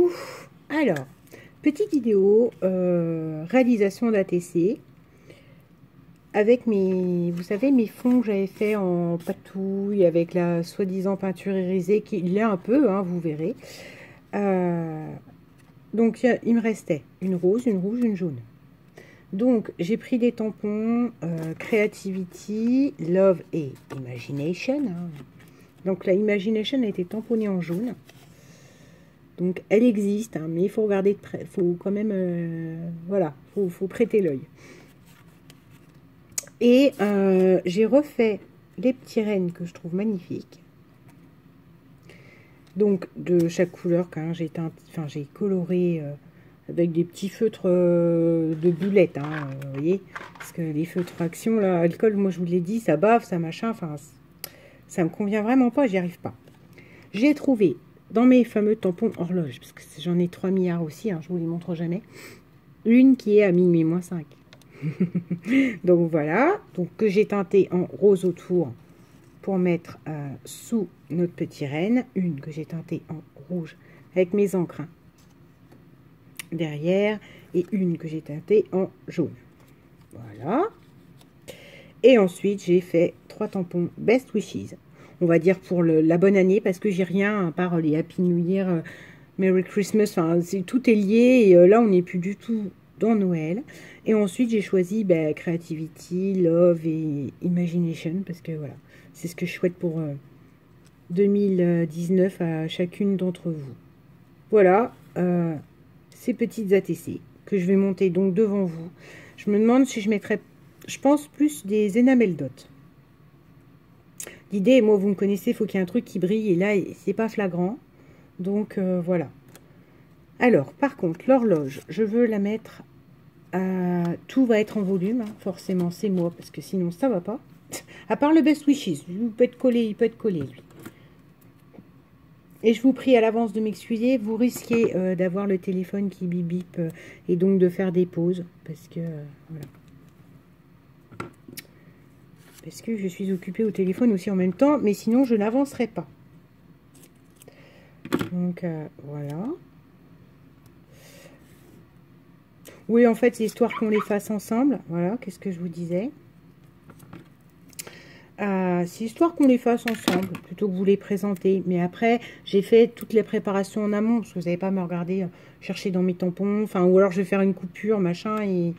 coucou. Alors, petite vidéo réalisation d'ATC avec mes, vous savez, mes fonds que j'avais fait en patouille avec la soi-disant peinture irisée qui l'est un peu, hein, vous verrez. Donc il me restait une rose, une rouge, une jaune. Donc j'ai pris des tampons Creativity, Love et Imagination. Hein. Donc la Imagination a été tamponnée en jaune. Donc elle existe, hein, mais il faut regarder de près. Il faut quand même, voilà, faut prêter l'œil. Et j'ai refait les petits rennes que je trouve magnifiques. Donc de chaque couleur, quand j'ai coloré avec des petits feutres de boulettes, hein, vous voyez. Parce que les feutres action, là, alcool, moi je vous l'ai dit, ça bave, ça machin, enfin, ça me convient vraiment pas, j'y arrive pas. J'ai trouvé dans mes fameux tampons horloge, parce que j'en ai 3 milliards aussi, hein, je vous les montre jamais, une qui est à minuit moins 5. Donc voilà, donc que j'ai teinté en rose autour pour mettre sous notre petit renne, une que j'ai teintée en rouge avec mes encres hein, derrière, et une que j'ai teintée en jaune. Voilà. Et ensuite j'ai fait 3 tampons Best Wishes. On va dire pour la bonne année, parce que j'ai rien à part les Happy New Year, Merry Christmas, enfin tout est lié, et là on n'est plus du tout dans Noël. Et ensuite j'ai choisi Creativity, Love et Imagination, parce que voilà, c'est ce que je souhaite pour 2019 à chacune d'entre vous. Voilà, ces petites ATC que je vais monter donc devant vous. Je me demande si je mettrais, je pense plus des enamel dots. L'idée, moi vous me connaissez, il faut qu'il y ait un truc qui brille, et là c'est pas flagrant. Donc voilà. Alors, par contre, l'horloge, je veux la mettre tout va être en volume, hein, forcément, c'est moi, parce que sinon ça va pas. À part le Best Wishes, il peut être collé, lui. Et je vous prie à l'avance de m'excuser, vous risquez d'avoir le téléphone qui bip bip et donc de faire des pauses, parce que voilà. Parce que je suis occupée au téléphone aussi en même temps, mais sinon je n'avancerai pas. Donc voilà. Oui, en fait, c'est histoire qu'on les fasse ensemble. Voilà, qu'est-ce que je vous disais? C'est histoire qu'on les fasse ensemble, plutôt que vous les présenter. Mais après, j'ai fait toutes les préparations en amont, parce que vous n'allez pas me regarder chercher dans mes tampons. Enfin, ou alors je vais faire une coupure, machin, et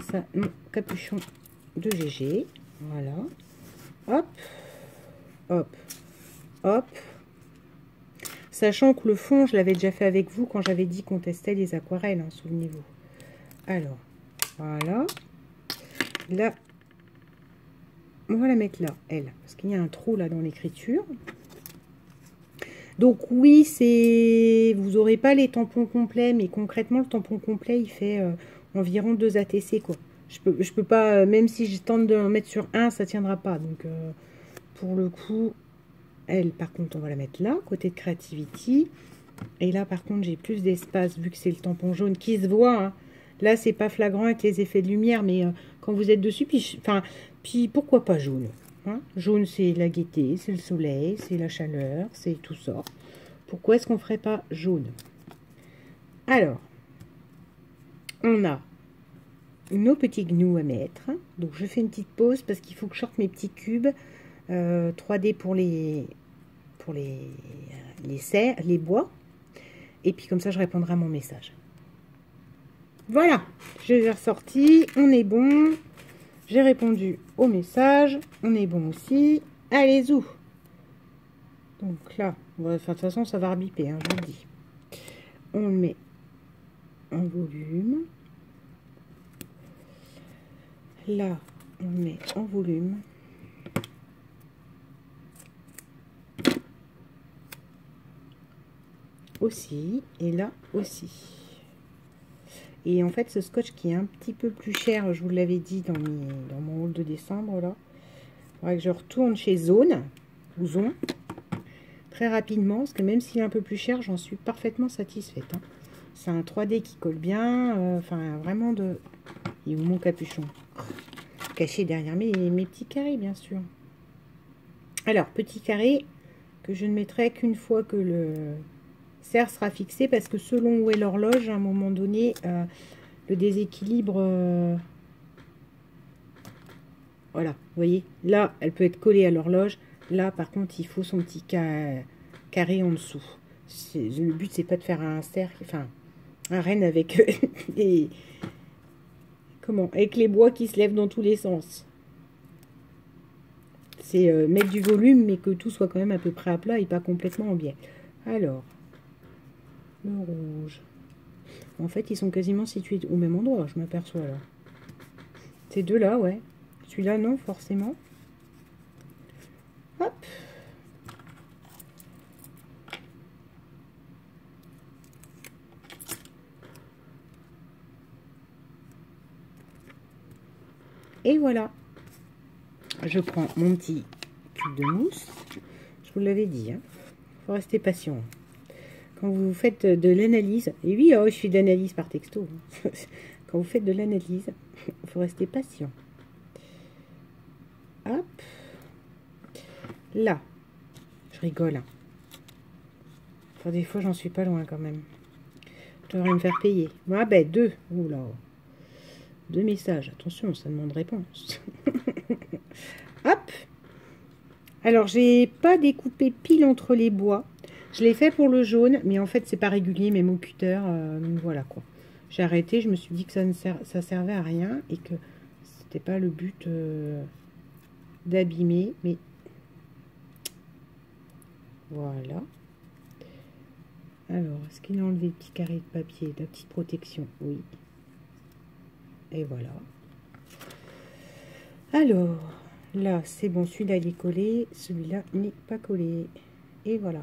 ça... Non, capuchon de GG. Voilà. Hop. Hop. Hop. Sachant que le fond, je l'avais déjà fait avec vous quand j'avais dit qu'on testait les aquarelles, hein, souvenez-vous. Alors, voilà. Là, on va la mettre là, elle, parce qu'il y a un trou là dans l'écriture. Donc oui, c'est, vous n'aurez pas les tampons complets, mais concrètement, le tampon complet, il fait environ 2 ATC, quoi. Je peux pas, même si je tente de en mettre sur un, ça tiendra pas. Donc, pour le coup, elle, par contre, on va la mettre là, côté de Creativity. Et là, par contre, j'ai plus d'espace, vu que c'est le tampon jaune qui se voit, hein. Là, c'est pas flagrant avec les effets de lumière, mais quand vous êtes dessus, puis pourquoi pas jaune, hein? Jaune, c'est la gaieté, c'est le soleil, c'est la chaleur, c'est tout ça. Pourquoi est-ce qu'on ferait pas jaune? Alors, on a nos petits gnous à mettre. Donc, je fais une petite pause parce qu'il faut que je sorte mes petits cubes 3D pour les serres, les bois. Et puis, comme ça, je répondrai à mon message. Voilà, je les ai ressortis, on est bon. J'ai répondu au message, on est bon aussi. Allez, zou. Donc là, de toute façon, ça va rebiper, hein, je vous le dis. On le met en volume. Là, on le met en volume. Aussi, et là aussi. Et en fait, ce scotch qui est un petit peu plus cher, je vous l'avais dit dans mon haul de décembre, là. Il faudrait que je retourne chez Zone, ou Zon, très rapidement, parce que même s'il est un peu plus cher, j'en suis parfaitement satisfaite. Hein. C'est un 3D qui colle bien, enfin, vraiment de... Et où mon capuchon? Caché derrière mes petits carrés, bien sûr. Alors, petit carré, que je ne mettrai qu'une fois que serre sera fixée parce que selon où est l'horloge, à un moment donné, le déséquilibre... voilà, vous voyez, là, elle peut être collée à l'horloge. Là, par contre, il faut son petit carré en dessous. Le but, c'est pas de faire un cercle, enfin, un renne avec des... Comment? Avec les bois qui se lèvent dans tous les sens. C'est mettre du volume, mais que tout soit quand même à peu près à plat et pas complètement en biais. Alors, le rouge. En fait, ils sont quasiment situés au même endroit, je m'aperçois là. Ces deux-là, ouais. Celui-là, non, forcément. Hop. Et voilà. Je prends mon petit cube de mousse. Je vous l'avais dit, hein. Faut rester patient. Quand vous faites de l'analyse, et oui, oh, je fais d'analyse par texto. Quand vous faites de l'analyse, il faut rester patient. Hop. Là, je rigole. Hein. Enfin, des fois, j'en suis pas loin quand même. Je devrais me faire payer. Ah ben, 2. Oula. 2 messages. Attention, ça demande réponse. Hop. Alors, j'ai pas découpé pile entre les bois. Je l'ai fait pour le jaune, mais en fait, c'est pas régulier, même au cutter. Donc voilà quoi. J'ai arrêté, je me suis dit que ça servait à rien et que c'était pas le but d'abîmer. Mais voilà. Alors, est-ce qu'il a enlevé le petit carré de papier, la petite protection? Oui. Et voilà. Alors, là, c'est bon, celui-là, il est collé. Celui-là n'est pas collé. Et voilà.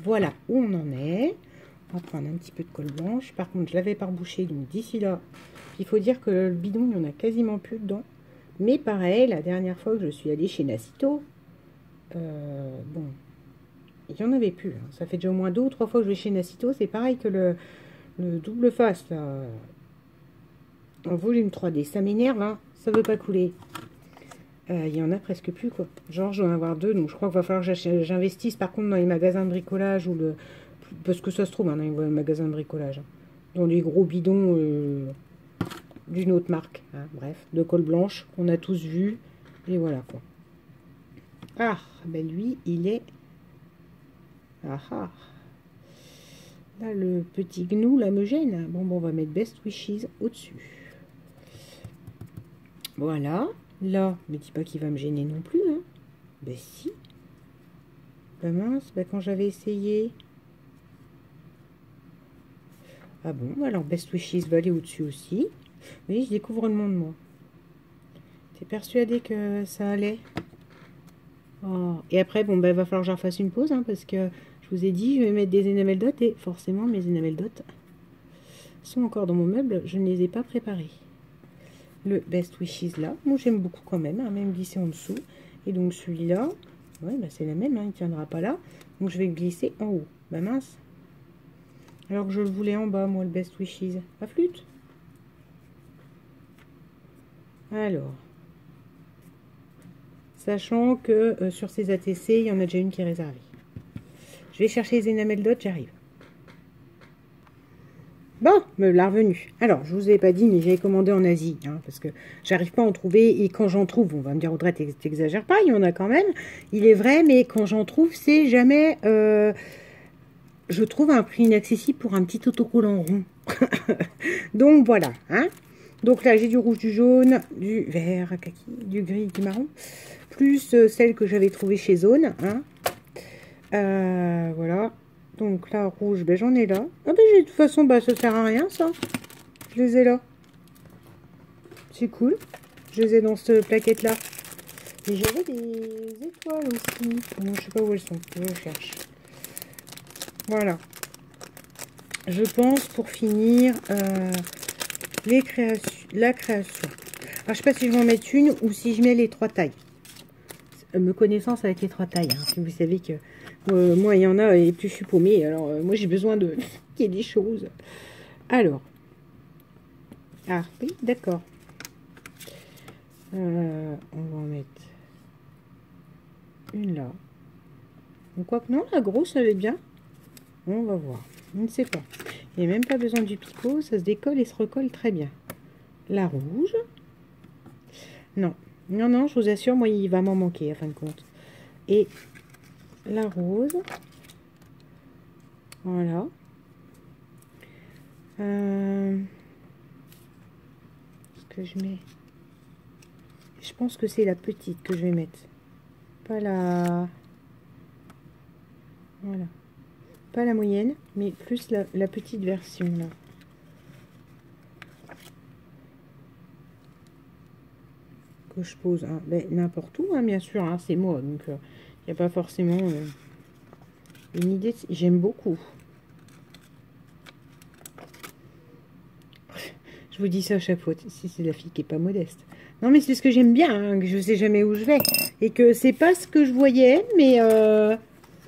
Voilà où on en est. On va prendre un petit peu de colle blanche. Par contre, je l'avais pas rebouché, donc d'ici là, il faut dire que le bidon, il n'y en a quasiment plus dedans. Mais pareil, la dernière fois que je suis allée chez Nacito, bon, il n'y en avait plus. Hein. Ça fait déjà au moins 2 ou 3 fois que je vais chez Nacito. C'est pareil que le double face, là, en volume 3D. Ça m'énerve, hein. Ça veut pas couler. Il y en a presque plus, quoi. Genre, je dois en avoir 2, donc je crois qu'il va falloir que j'investisse, par contre, dans les magasins de bricolage, ou le... parce que ça se trouve, hein, dans les magasins de bricolage. Hein. Dans les gros bidons d'une autre marque. Hein. Bref, de colle blanche, qu'on a tous vu. Et voilà, quoi. Ah, ben lui, il est... Ah ah. Là, le petit gnou, là, me gêne. Bon, on va mettre Best Wishes au-dessus. Voilà. Là, ne dis pas qu'il va me gêner non plus. Hein. Ben si. Ben mince, ben quand j'avais essayé. Ah bon, alors Best Wishes va aller au-dessus aussi. Oui, je découvre le monde, moi. T'es persuadé que ça allait? Oh. Et après, bon, ben va falloir que j'en fasse une pause, hein, parce que je vous ai dit, je vais mettre des enamel dots, et forcément, mes enamel dots sont encore dans mon meuble, je ne les ai pas préparés. Le Best Wishes là, moi j'aime beaucoup quand même, hein, même glisser en dessous. Et donc celui-là, ouais, bah c'est la même, hein, il ne tiendra pas là. Donc je vais le glisser en haut. Bah mince. Alors que je le voulais en bas, moi, le Best Wishes. La flûte. Alors. Sachant que sur ces ATC, il y en a déjà une qui est réservée. Je vais chercher les enamel dots, j'arrive. Bon, me l'a revenu. Alors, je vous ai pas dit, mais j'ai commandé en Asie, hein, parce que j'arrive pas à en trouver, et quand j'en trouve, on va me dire, Audrey, t'exagères pas, il y en a quand même, il est vrai, mais quand j'en trouve, c'est jamais, je trouve un prix inaccessible pour un petit autocollant rond. Donc, voilà, hein. Donc là, j'ai du rouge, du jaune, du vert, kaki, du gris, du marron, plus celle que j'avais trouvée chez Zone, hein. Voilà. Donc là, rouge, ben, j'en ai là. Ah ben, de toute façon, bah, ça sert à rien, ça. Je les ai là. C'est cool. Je les ai dans cette plaquette-là. Et j'avais des étoiles aussi. Bon, je sais pas où elles sont. Je cherche. Voilà. Je pense, pour finir, la création. Alors, je sais pas si je vais en mettre une ou si je mets les 3 tailles. Me connaissance avec les 3 tailles. Hein. Vous savez que moi, il y en a et plus je suis paumée. Alors, moi, j'ai besoin de qu'il y ait des choses. Alors. Ah, oui, d'accord. On va en mettre une là. Donc, quoi que non, la grosse, elle est bien. On va voir. Je ne sais pas. Il n'y a même pas besoin du picot. Ça se décolle et se recolle très bien. La rouge. Non. Non, non, je vous assure, moi, il va m'en manquer, à fin de compte. Et la rose. Voilà. Ce que je mets. Je pense que c'est la petite que je vais mettre. Pas la... Voilà. Pas la moyenne, mais plus la petite version, là. Que je pose hein, ben, n'importe où, hein, bien sûr, hein, c'est moi, donc il n'y a pas forcément une idée. J'aime beaucoup. Je vous dis ça à chaque fois, si c'est la fille qui est pas modeste. Non, mais c'est ce que j'aime bien, hein, que je sais jamais où je vais. Et que c'est pas ce que je voyais, mais...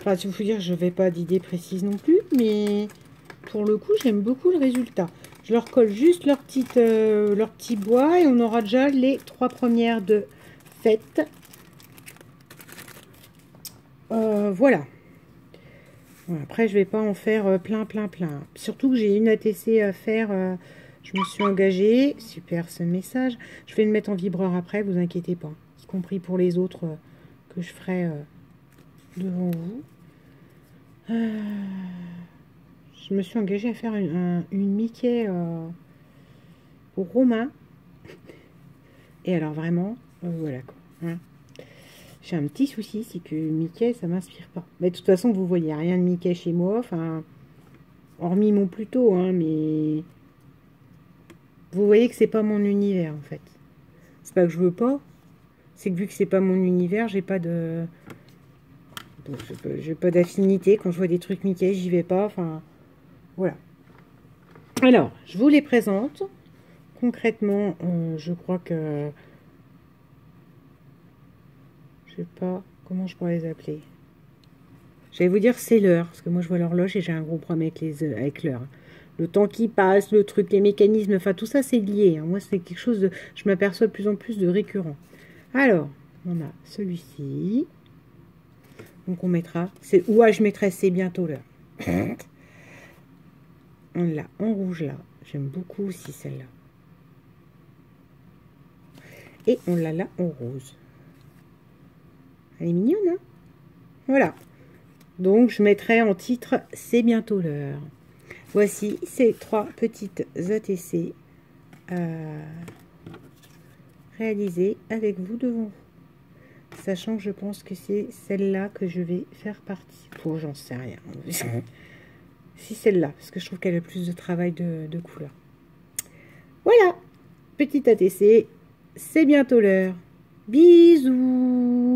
Enfin, si vous dire, je vais pas d'idée précise non plus, mais pour le coup, j'aime beaucoup le résultat. Je leur colle juste leur petit bois et on aura déjà les 3 premières de fête. Voilà. Après, je vais pas en faire plein. Surtout que j'ai une ATC à faire. Je me suis engagée. Super ce message. Je vais le mettre en vibreur après, vous inquiétez pas. Y compris pour les autres que je ferai devant vous. Je me suis engagée à faire une Mickey pour Romain. Et alors vraiment, voilà quoi. Hein. J'ai un petit souci, c'est que Mickey, ça m'inspire pas. Mais de toute façon, vous voyez rien de Mickey chez moi. Enfin, hormis mon Pluto, hein, mais vous voyez que c'est pas mon univers en fait. C'est pas que je veux pas, c'est que vu que c'est pas mon univers, j'ai pas de, j'ai pas d'affinité. Quand je vois des trucs Mickey, j'y vais pas. Enfin, voilà. Alors, je vous les présente. Concrètement, je crois que je sais pas comment je pourrais les appeler. J'allais vous dire c'est l'heure, parce que moi je vois l'horloge et j'ai un gros problème avec l'heure. Le temps qui passe, le truc, les mécanismes, enfin tout ça c'est lié. Hein. Moi c'est quelque chose de... Je m'aperçois de plus en plus de récurrent. Alors, on a celui-ci. Donc on mettra... Ouais, je mettrai c'est bientôt l'heure. On l'a en rouge là. J'aime beaucoup aussi celle-là. Et on l'a là en rose. Elle est mignonne, hein? Voilà. Donc, je mettrai en titre « C'est bientôt l'heure ». Voici ces 3 petites ATC réalisées avec vous devant vous. Sachant que je pense que c'est celle-là que je vais faire partie. Pour j'en sais rien. Si celle-là, parce que je trouve qu'elle a plus de travail de couleur. Voilà, petite ATC, c'est bientôt l'heure. Bisous.